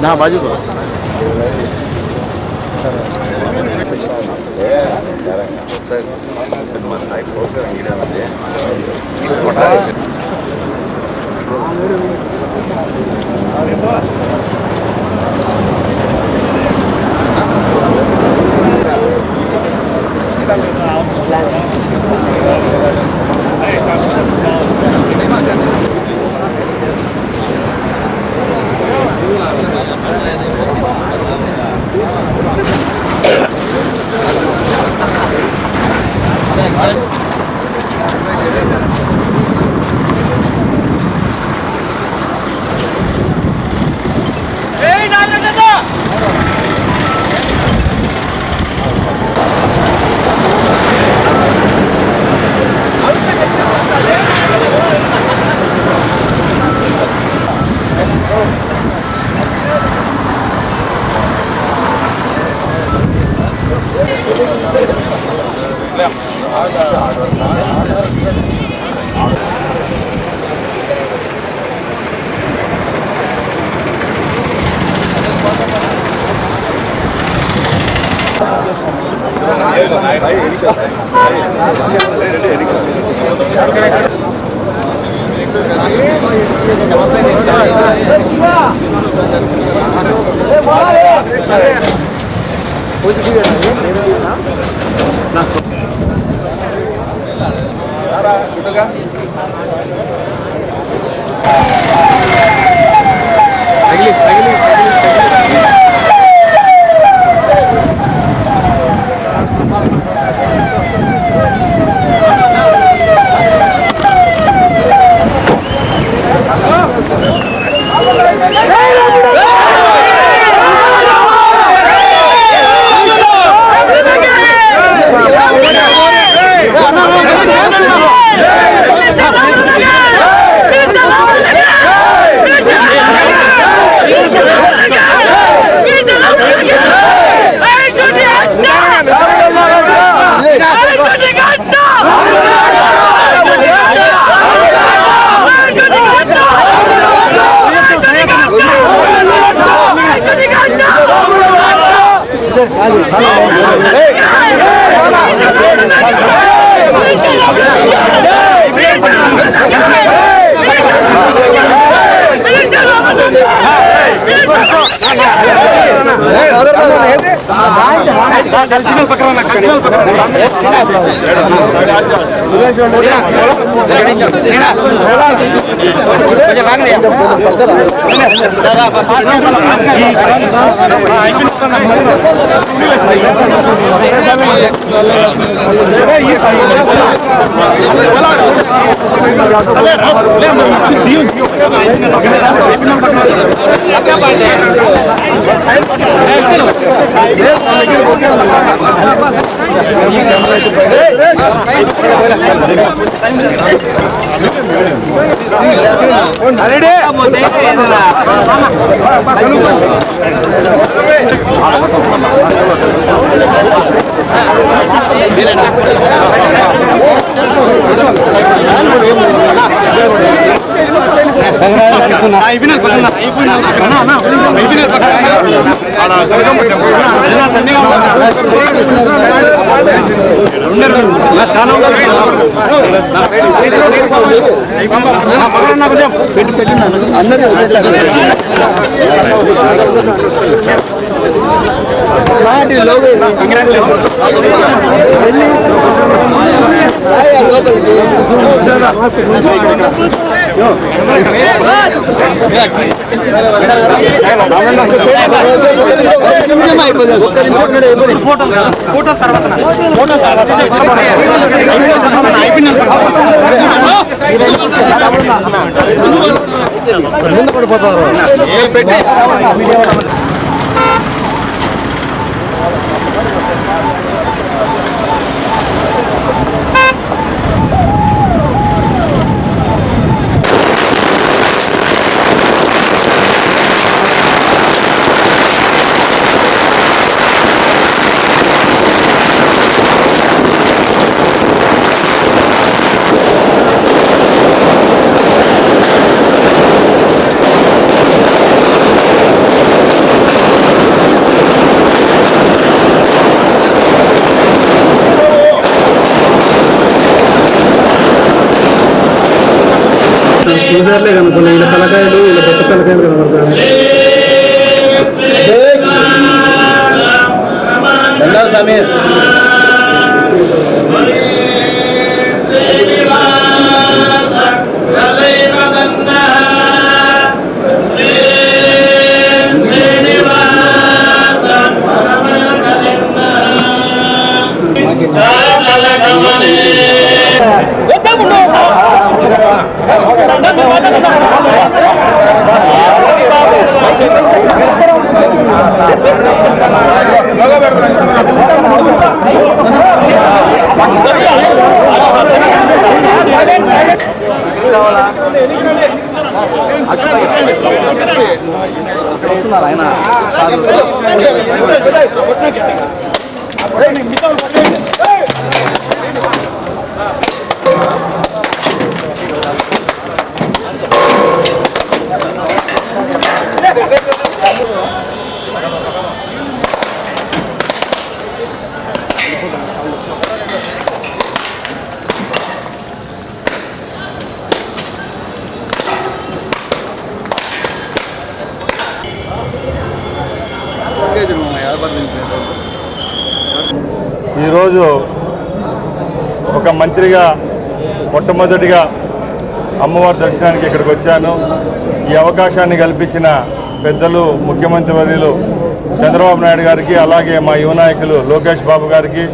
ना बाजू को ముందు పడిపోతారు. రెండుసార్లే కనుక్కున్నా ఇలా తలకాయలు ఇలా పెద్ద తలకాయలు కనబడుతుంది. సమీర్ ఆయన ఈరోజు ఒక మంత్రిగా మొట్టమొదటిగా అమ్మవారి దర్శనానికి ఇక్కడికి వచ్చాను. ఈ అవకాశాన్ని కల్పించిన పెద్దలు ముఖ్యమంత్రి వర్యులు చంద్రబాబు నాయుడు గారికి, అలాగే మా యువ నాయకులు లోకేష్ బాబు గారికి,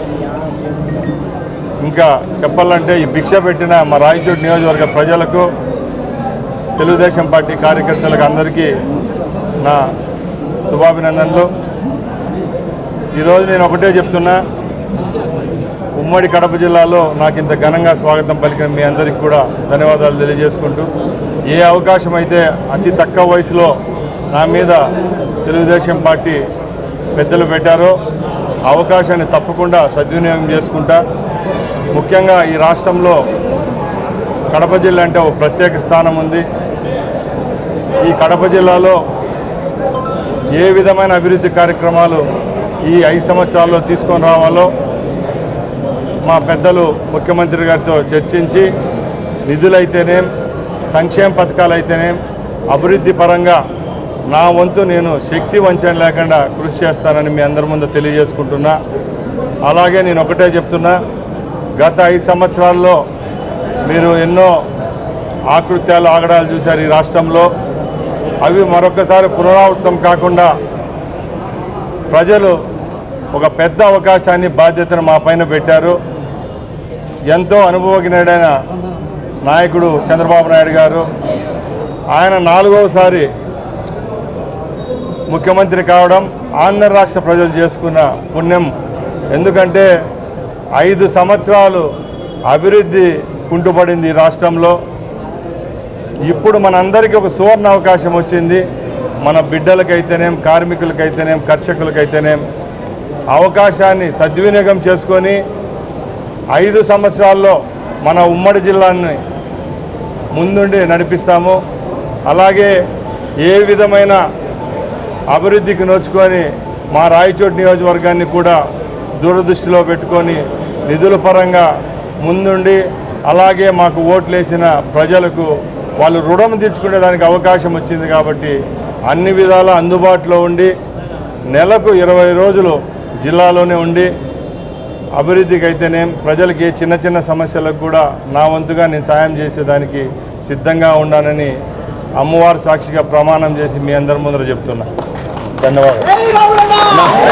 ఇంకా చెప్పాలంటే ఈ భిక్ష పెట్టిన మా రాయచోటి నియోజకవర్గ ప్రజలకు, తెలుగుదేశం పార్టీ కార్యకర్తలకు అందరికీ నా శుభాభినందనలు. ఈరోజు నేను ఒకటే చెప్తున్నా, ఉమ్మడి కడప జిల్లాలో నాకు ఇంత ఘనంగా స్వాగతం పలికిన మీ అందరికీ కూడా ధన్యవాదాలు తెలియజేసుకుంటూ, ఏ అవకాశం అయితే అతి తక్కువ వయసులో నా మీద తెలుగుదేశం పార్టీ పెద్దలు పెట్టారో అవకాశాన్ని తప్పకుండా సద్వినియోగం చేసుకుంటా. ముఖ్యంగా ఈ రాష్ట్రంలో కడప జిల్లా అంటే ఒక ప్రత్యేక స్థానం ఉంది. ఈ కడప జిల్లాలో ఏ విధమైన అభివృద్ధి కార్యక్రమాలు ఈ 5 సంవత్సరాల్లో తీసుకొని రావాలో మా పెద్దలు ముఖ్యమంత్రి గారితో చర్చించి, నిధులైతేనేం, సంక్షేమ పథకాలైతేనేం, అభివృద్ధి పరంగా నా వంతు నేను శక్తి వంచన లేకుండా కృషి చేస్తానని మీ అందరి ముందు తెలియజేసుకుంటున్నా. అలాగే నేను ఒకటే చెప్తున్నా, గత 5 సంవత్సరాల్లో మీరు ఎన్నో ఆకృత్యాలు, ఆగడాలు చూశారు ఈ రాష్ట్రంలో. అవి మరొకసారి పునరావృతం కాకుండా ప్రజలు ఒక పెద్ద అవకాశాన్ని, బాధ్యతను మా పైన పెట్టారు. ఎంతో అనుభవజ్ఞుడైన నాయకుడు చంద్రబాబు నాయుడు గారు, ఆయన 4వసారి ముఖ్యమంత్రి కావడం ఆంధ్ర రాష్ట్ర ప్రజలు చేసుకున్న పుణ్యం. ఎందుకంటే 5 సంవత్సరాలు అభివృద్ధి కుంటుపడింది ఈ రాష్ట్రంలో. ఇప్పుడు మనందరికీ ఒక సువర్ణ అవకాశం వచ్చింది. మన బిడ్డలకైతేనేం, కార్మికులకైతేనేం, కర్షకులకైతేనేం అవకాశాన్ని సద్వినియోగం చేసుకొని 5 సంవత్సరాల్లో మన ఉమ్మడి జిల్లాని ముందుండి నడిపిస్తాము. అలాగే ఏ విధమైన అభివృద్ధికి నోచుకొని మా రాయచోటి నియోజకవర్గాన్ని కూడా దూరదృష్టిలో పెట్టుకొని నిధుల పరంగా ముందుండి, అలాగే మాకు ఓట్లేసిన ప్రజలకు వాళ్ళు రుణం తీర్చుకునే దానికి అవకాశం వచ్చింది. కాబట్టి అన్ని విధాల అందుబాటులో ఉండి నెలకు 20 రోజులు జిల్లాలోనే ఉండి అభివృద్ధికి అయితేనేం, ప్రజలకి చిన్న చిన్న సమస్యలకు కూడా నా వంతుగా నేను సాయం చేసేదానికి సిద్ధంగా ఉన్నానని అమ్మవారి సాక్షిగా ప్రమాణం చేసి మీ అందరి ముందర చెప్తున్నా. ధన్యవాదాలు.